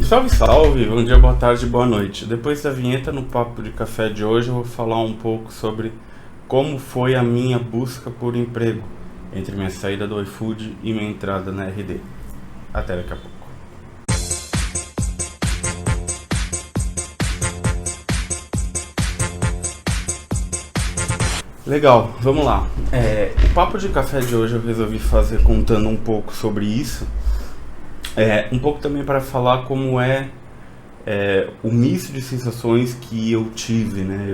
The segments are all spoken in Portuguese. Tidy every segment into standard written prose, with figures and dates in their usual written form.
Salve, salve, bom dia, boa tarde, boa noite. Depois da vinheta no Papo de Café de hoje, eu vou falar um pouco sobre como foi a minha busca por emprego entre minha saída do iFood e minha entrada na RD. Até daqui a pouco. Legal, vamos lá. O Papo de Café de hoje eu resolvi fazer contando um pouco sobre isso. Um pouco também para falar como o misto de sensações que eu tive, né?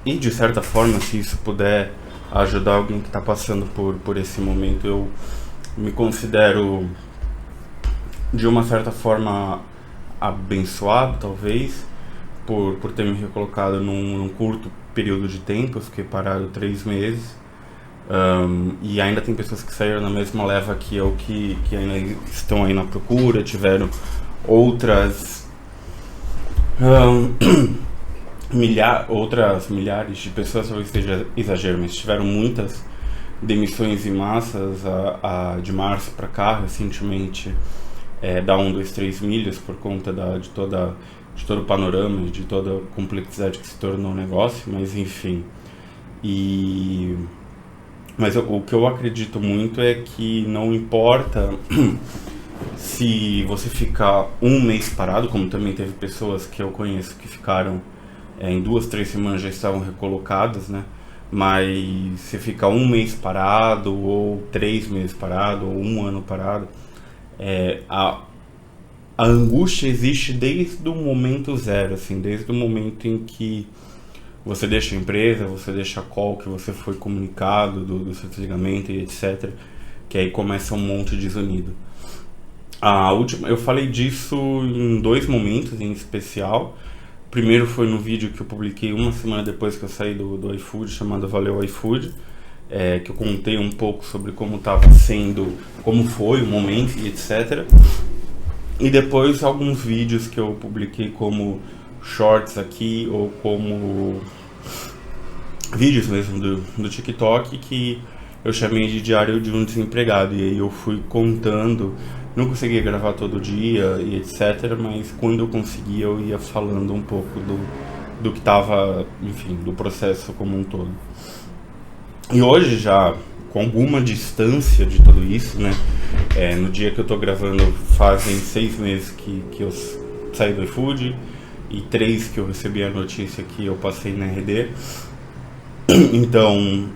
E de certa forma, se isso puder ajudar alguém que está passando por esse momento, eu me considero de uma certa forma abençoado, talvez, por ter me recolocado num curto período de tempo. Eu fiquei parado 3 meses. E ainda tem pessoas que saíram na mesma leva que eu, que ainda estão aí na procura, tiveram outras outras milhares de pessoas, talvez seja exagero, mas tiveram muitas demissões em massas de março para cá, recentemente, da 123 milhas, por conta de todo o panorama, de toda a complexidade que se tornou o negócio, mas enfim. Mas o que eu acredito muito é que não importa se você ficar um mês parado, como também teve pessoas que eu conheço que ficaram em 2, 3 semanas já estavam recolocadas, né? Mas se ficar um mês parado, ou 3 meses parado, ou um ano parado, a angústia existe desde o momento zero, assim, desde o momento em que você deixa a empresa, você deixa a call que você foi comunicado do seu desligamento e etc. Que aí começa um monte desunido. Eu falei disso em 2 momentos em especial. Primeiro foi no vídeo que eu publiquei uma semana depois que eu saí do iFood, chamado Valeu iFood, que eu contei um pouco sobre como estava sendo, como foi o momento e etc. E depois alguns vídeos que eu publiquei como shorts aqui, ou como vídeos mesmo do TikTok, que eu chamei de Diário de um Desempregado. E aí eu fui contando, não conseguia gravar todo dia e etc, mas quando eu conseguia eu ia falando um pouco do que estava, enfim, do processo como um todo. E hoje, já com alguma distância de tudo isso, né, no dia que eu tô gravando fazem 6 meses que eu saí do iFood, e 3 que eu recebi a notícia que eu passei na RD. Então,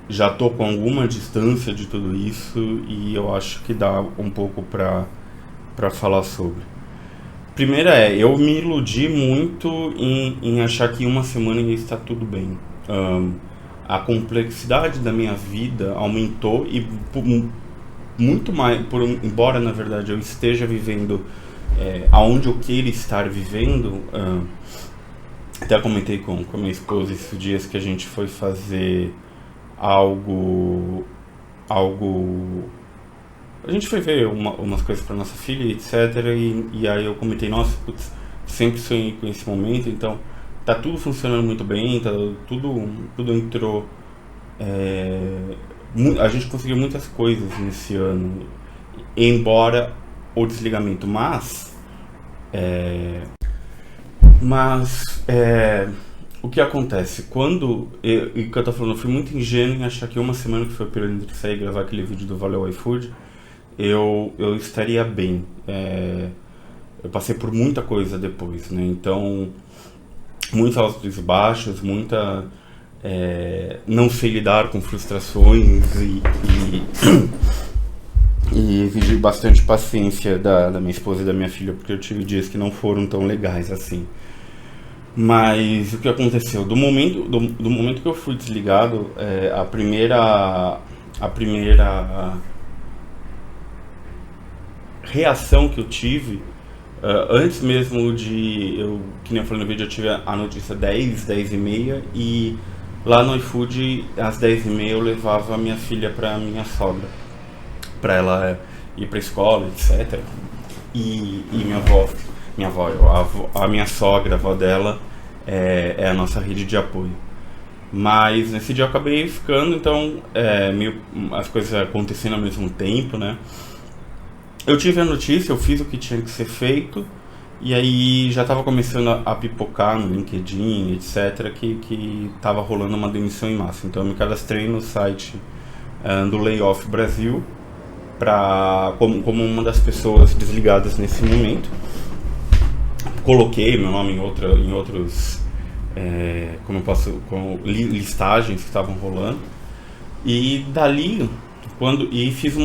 já tô com alguma distância de tudo isso, e eu acho que dá um pouco pra falar sobre. Primeiro eu me iludi muito em achar que em uma semana ia estar tudo bem. A complexidade da minha vida aumentou, e muito mais, embora na verdade eu esteja vivendo aonde eu queira estar vivendo. Até comentei com a minha esposa esses dias que a gente foi fazer algo. A gente foi ver umas coisas para nossa filha, etc. E aí eu comentei, nossa, putz, sempre sonhei com esse momento, então tá tudo funcionando muito bem, tudo entrou. A gente conseguiu muitas coisas nesse ano, embora o desligamento, o que acontece? E o que eu tô falando, eu fui muito ingênuo em achar que uma semana, que foi o período entre sair e gravar aquele vídeo do Valeu iFood, eu estaria bem. Eu passei por muita coisa depois, né? Então, muitos altos e baixos, não sei lidar com frustrações, e exigi bastante paciência da minha esposa e da minha filha, porque eu tive dias que não foram tão legais assim. Mas o que aconteceu? Do momento que eu fui desligado, a primeira reação que eu tive, antes mesmo que nem eu falei no vídeo, eu tive a notícia 10, 10 e meia, e lá no iFood, às 10 e meia, eu levava a minha filha pra minha sogra, pra ela ir pra escola, etc. E a minha sogra, a avó dela, é a nossa rede de apoio. Mas nesse dia eu acabei ficando, então, as coisas acontecendo ao mesmo tempo, né? Eu tive a notícia, eu fiz o que tinha que ser feito, e aí já estava começando a pipocar no LinkedIn, etc., que estava rolando uma demissão em massa. Então eu me cadastrei no site do Layoff Brasil como uma das pessoas desligadas nesse momento. Coloquei meu nome em outros listagens que estavam rolando, e dali fiz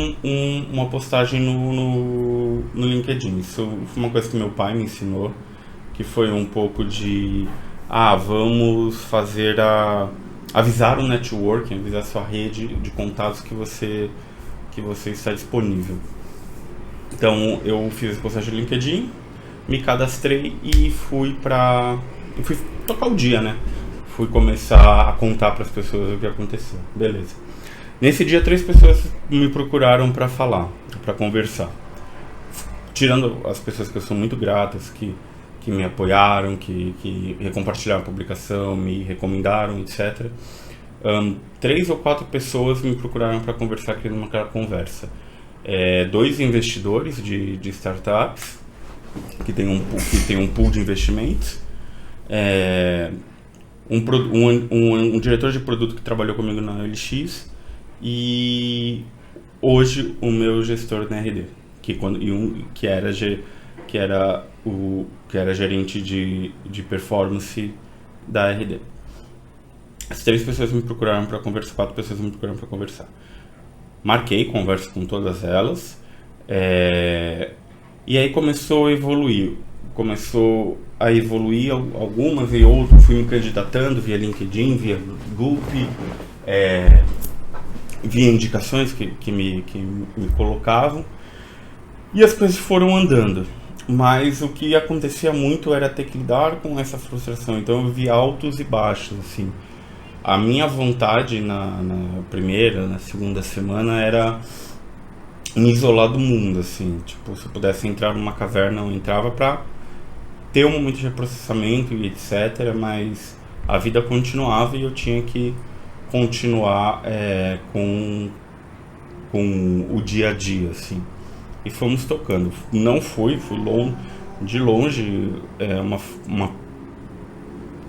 uma postagem no LinkedIn. Isso foi uma coisa que meu pai me ensinou, que foi um pouco de vamos fazer avisar o networking, avisar a sua rede de contatos que você está disponível. Então eu fiz a postagem no LinkedIn, me cadastrei e fui tocar o dia, né? Fui começar a contar para as pessoas o que aconteceu. Beleza. Nesse dia 3 pessoas me procuraram para falar, para conversar. Tirando as pessoas que eu sou muito gratas, que me apoiaram, que recompartilharam a publicação, me recomendaram, etc. 3 ou 4 pessoas me procuraram para conversar, querendo uma conversa. 2 investidores de startups, que tem um pool de investimentos, um diretor de produto que trabalhou comigo na OLX, e hoje o meu gestor na RD, que era gerente de performance da RD. As 3 pessoas me procuraram para conversar, 4 pessoas me procuraram para conversar. Marquei conversa com todas elas, e aí começou a evoluir algumas e outras. Fui me candidatando via LinkedIn, via Gulp, via indicações que me colocavam, e as coisas foram andando. Mas o que acontecia muito era ter que lidar com essa frustração. Então eu vi altos e baixos, assim. A minha vontade na primeira, na segunda semana era me isolar do mundo, assim. Tipo, se eu pudesse entrar numa caverna, eu entrava pra ter um momento de processamento e etc. Mas a vida continuava e eu tinha que continuar com o dia a dia, assim. E fomos tocando. Não fui de longe,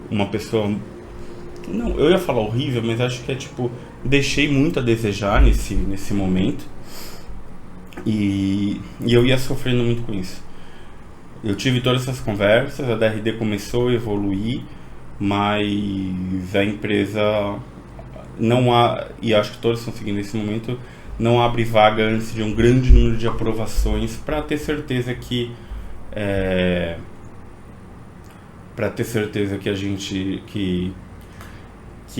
uma pessoa... Não, eu ia falar horrível, mas acho que deixei muito a desejar nesse momento, e eu ia sofrendo muito com isso. Eu tive todas essas conversas, a DRD começou a evoluir, mas a empresa não há, e acho que todos estão seguindo esse momento, não abre vaga antes de um grande número de aprovações para ter certeza que a gente que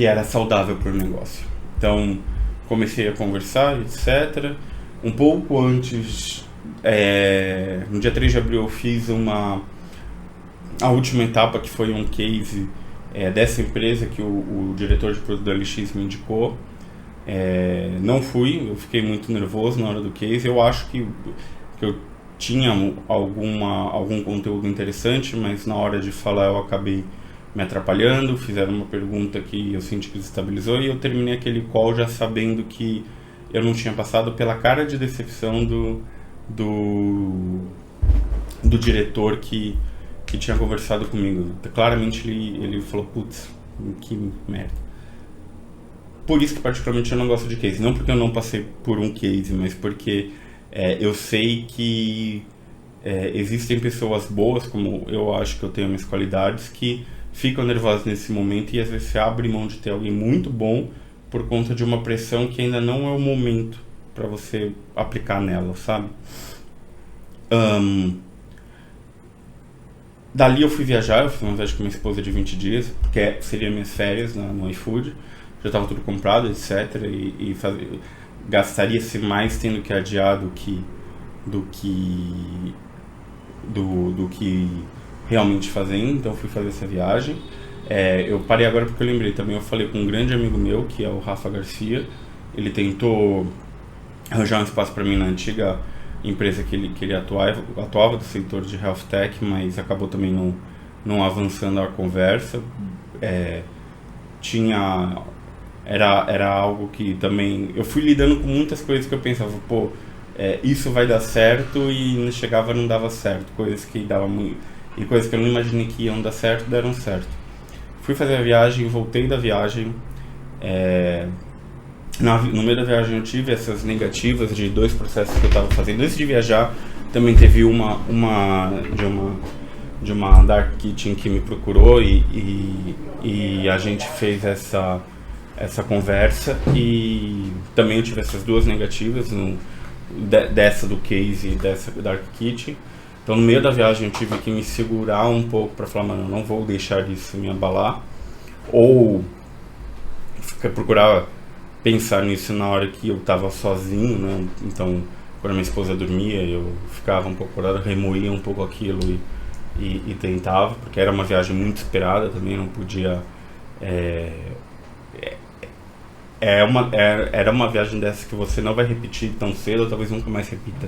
era saudável para o negócio. Então comecei a conversar, etc. Um pouco antes, no dia 3 de abril, eu fiz a última etapa, que foi um case dessa empresa que o diretor de produto da LX me indicou. Não fui, eu fiquei muito nervoso na hora do case. Eu acho que eu tinha algum conteúdo interessante, mas na hora de falar eu acabei me atrapalhando. Fizeram uma pergunta que eu senti que desestabilizou, e eu terminei aquele call já sabendo que eu não tinha passado pela cara de decepção do diretor que tinha conversado comigo. Claramente ele falou, putz, que merda. Por isso que particularmente eu não gosto de case. Não porque eu não passei por um case, mas porque eu sei que existem pessoas boas, como eu acho que eu tenho minhas qualidades, que ficam nervosas nesse momento, e às vezes você abre mão de ter alguém muito bom por conta de uma pressão que ainda não é o momento para você aplicar nela, sabe? Dali eu fui viajar, eu fiz uma viagem com minha esposa de 20 dias, porque seria minhas férias no iFood, já estava tudo comprado, etc. E gastaria-se mais tendo que adiar do que realmente fazendo. Então eu fui fazer essa viagem. Eu parei agora porque eu lembrei também, eu falei com um grande amigo meu, que é o Rafa Garcia. Ele tentou arranjar um espaço para mim na antiga empresa que ele atuava do setor de health tech, mas acabou também não avançando a conversa. Era algo que também eu fui lidando com muitas coisas que eu pensava, isso vai dar certo, e chegava não dava certo, coisas que dava muito, e coisas que eu não imaginei que iam dar certo, deram certo. Fui fazer a viagem, voltei da viagem, no meio da viagem eu tive essas negativas de 2 processos que eu estava fazendo antes de viajar. Também teve uma de uma Dark Kitchen que me procurou, e a gente fez essa conversa, e também eu tive essas 2 negativas, dessa do case e dessa Dark Kitchen. Então no meio da viagem eu tive que me segurar um pouco para falar, mano, eu não vou deixar isso me abalar, ou procurar pensar nisso na hora que eu estava sozinho, né? Então quando a minha esposa dormia, eu ficava um pouco acordado, remoía um pouco aquilo e tentava, porque era uma viagem muito esperada também, não podia... era uma viagem dessa que você não vai repetir tão cedo, ou talvez nunca mais repita.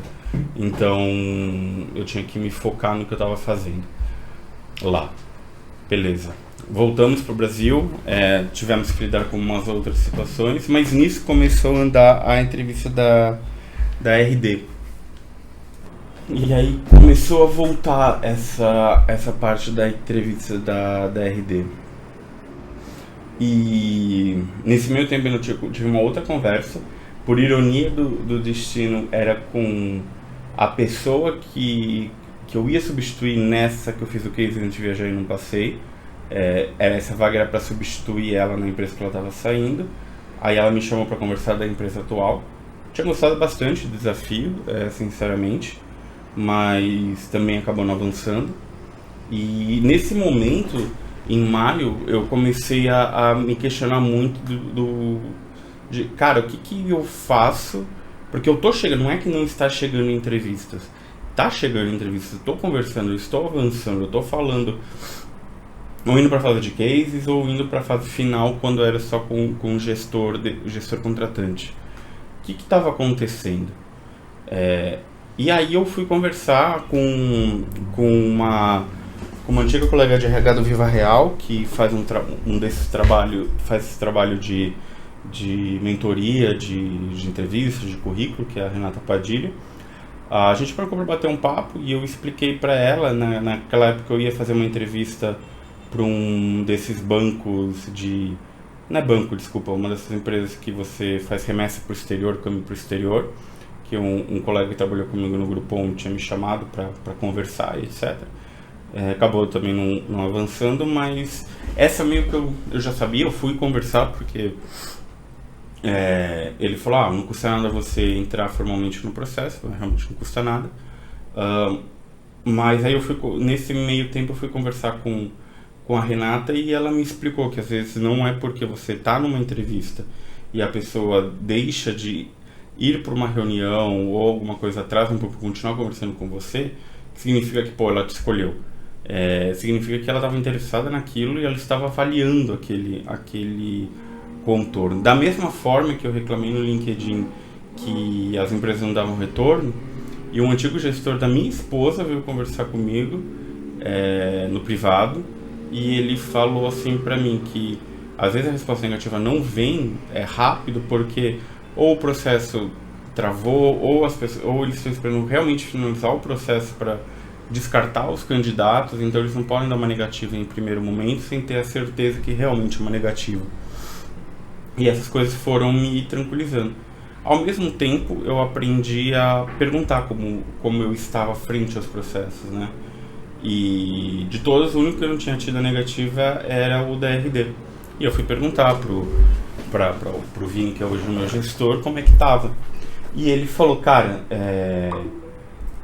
Então eu tinha que me focar no que eu estava fazendo lá. Beleza. Voltamos para o Brasil, tivemos que lidar com umas outras situações, mas nisso começou a andar a entrevista da RD. E aí começou a voltar essa parte da entrevista da RD. E nesse meio tempo eu tive uma outra conversa, por ironia do destino, era com a pessoa que eu ia substituir nessa que eu fiz o case antes de viajar e não passei. Essa vaga era para substituir ela na empresa que ela estava saindo. Aí ela me chamou para conversar da empresa atual. Tinha gostado bastante do desafio, sinceramente, mas também acabou não avançando. E nesse momento, em maio, eu comecei a me questionar muito cara, o que eu faço? Porque eu tô chegando, não é que não está chegando em entrevistas, tá chegando em entrevistas, eu tô conversando, eu estou avançando, eu tô falando, ou indo para fase de cases, ou indo para fase final, quando era só com o gestor contratante. O que estava acontecendo? E aí eu fui conversar com uma antiga colega de RH do Viva Real, que faz faz esse trabalho de mentoria, de entrevista, de currículo, que é a Renata Padilha. A gente marcou para bater um papo, e eu expliquei para ela, naquela época eu ia fazer uma entrevista para um desses bancos não é banco, desculpa, uma dessas empresas que você faz remessa para o exterior, câmbio para o exterior, que um colega que trabalhou comigo no Groupon tinha me chamado para conversar, etc. Acabou também não avançando, mas essa meio que eu já sabia, eu fui conversar, porque ele falou, não custa nada você entrar formalmente no processo, realmente não custa nada. Mas aí nesse meio tempo eu fui conversar com a Renata, e ela me explicou que às vezes não é porque você está numa entrevista e a pessoa deixa de ir para uma reunião ou alguma coisa atrás um pouco, continuar conversando com você, significa que ela te escolheu. Significa que ela estava interessada naquilo e ela estava avaliando aquele contorno. Da mesma forma que eu reclamei no LinkedIn que as empresas não davam retorno, e um antigo gestor da minha esposa veio conversar comigo no privado, e ele falou assim pra mim que às vezes a resposta negativa não vem rápido, porque ou o processo travou, ou eles estão esperando realmente finalizar o processo para descartar os candidatos, então eles não podem dar uma negativa em primeiro momento sem ter a certeza que realmente é uma negativa. E essas coisas foram me tranquilizando. Ao mesmo tempo, eu aprendi a perguntar como eu estava frente aos processos, né? E de todos, o único que eu não tinha tido a negativa era o da RD. E eu fui perguntar pro Vini, que é hoje o meu gestor, como é que tava. E ele falou, cara,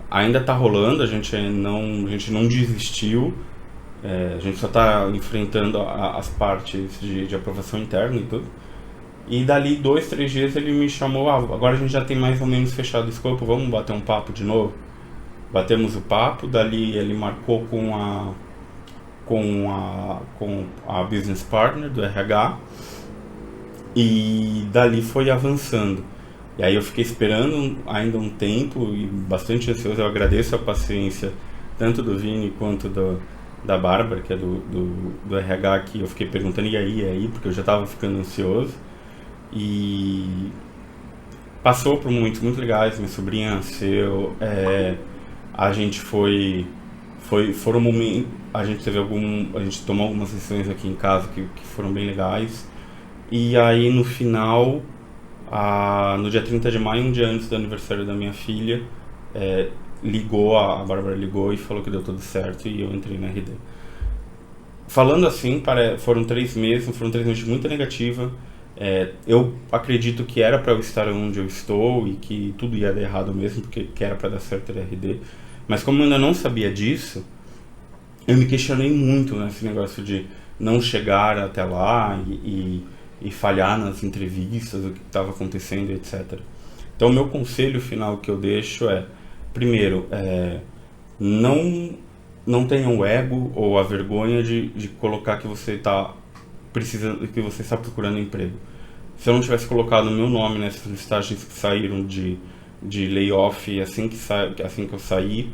ainda tá rolando, a gente não desistiu, a gente só tá enfrentando as partes de aprovação interna e tudo. E dali 2, 3 dias ele me chamou, agora a gente já tem mais ou menos fechado o escopo, vamos bater um papo de novo? Batemos o papo, dali ele marcou com a business partner do RH, e dali foi avançando. E aí eu fiquei esperando ainda um tempo, e bastante ansioso. Eu agradeço a paciência tanto do Vini quanto da Bárbara, que é do RH, que eu fiquei perguntando e aí, porque eu já estava ficando ansioso. E passou por momentos muito legais. Minha sobrinha nasceu, a gente foram momentos, a gente tomou algumas decisões aqui em casa que foram bem legais. E aí no final, no dia 30 de maio, um dia antes do aniversário da minha filha, a Bárbara ligou e falou que deu tudo certo e eu entrei na RD. Falando assim, foram 3 meses, de muita negativa. Eu acredito que era para eu estar onde eu estou e que tudo ia dar errado mesmo, porque que era para dar certo a RD. Mas como eu ainda não sabia disso, eu me questionei muito nesse negócio de não chegar até lá e falhar nas entrevistas, o que estava acontecendo, etc. Então, o meu conselho final que eu deixo primeiro, não tenham o ego ou a vergonha de colocar que você está precisando, que você está procurando emprego. Se eu não tivesse colocado o meu nome nessas listagens que saíram de layoff assim que eu saí,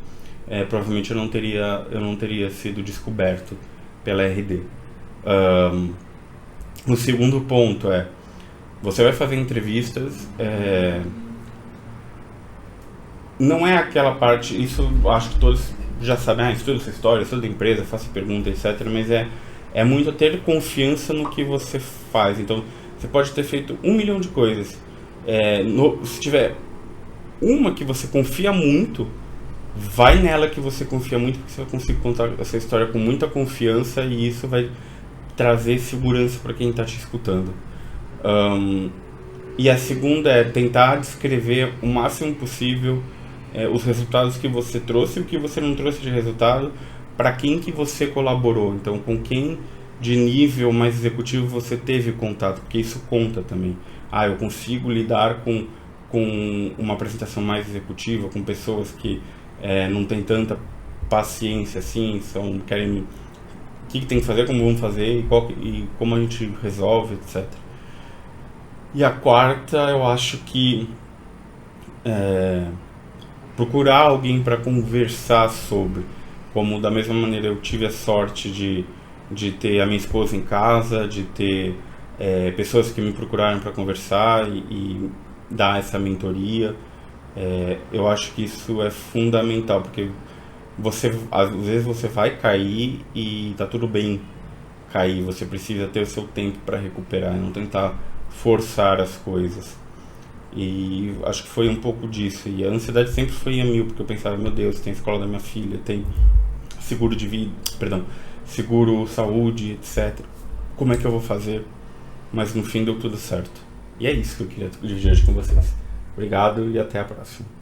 provavelmente eu não teria sido descoberto pela RD. O segundo ponto você vai fazer entrevistas, não é aquela parte, isso acho que todos já sabem, estuda essa história, estuda a empresa, faça pergunta, etc. Mas é muito ter confiança no que você faz. Então, você pode ter feito 1 milhão de coisas. Se tiver uma que você confia muito, vai nela que você confia muito, porque você vai conseguir contar essa história com muita confiança e isso vai trazer segurança para quem está te escutando. E a segunda é tentar descrever o máximo possível os resultados que você trouxe e o que você não trouxe de resultado, para quem que você colaborou. Então, com quem de nível mais executivo você teve contato, porque isso conta também. Eu consigo lidar com uma apresentação mais executiva, com pessoas que não tem tanta paciência assim, querem o que tem que fazer, como vamos fazer e como a gente resolve, etc. E a quarta, eu acho que procurar alguém para conversar sobre, como da mesma maneira eu tive a sorte de ter a minha esposa em casa, de ter pessoas que me procuraram para conversar e dar essa mentoria. Eu acho que isso é fundamental, porque às vezes você vai cair e tá tudo bem cair, você precisa ter o seu tempo para recuperar e não tentar forçar as coisas. E acho que foi um pouco disso, e a ansiedade sempre foi a mil, porque eu pensava, meu Deus, tem a escola da minha filha, tem seguro de vida, seguro saúde, etc. Como é que eu vou fazer? Mas no fim deu tudo certo. E é isso que eu queria dividir hoje com vocês. Obrigado e até a próxima.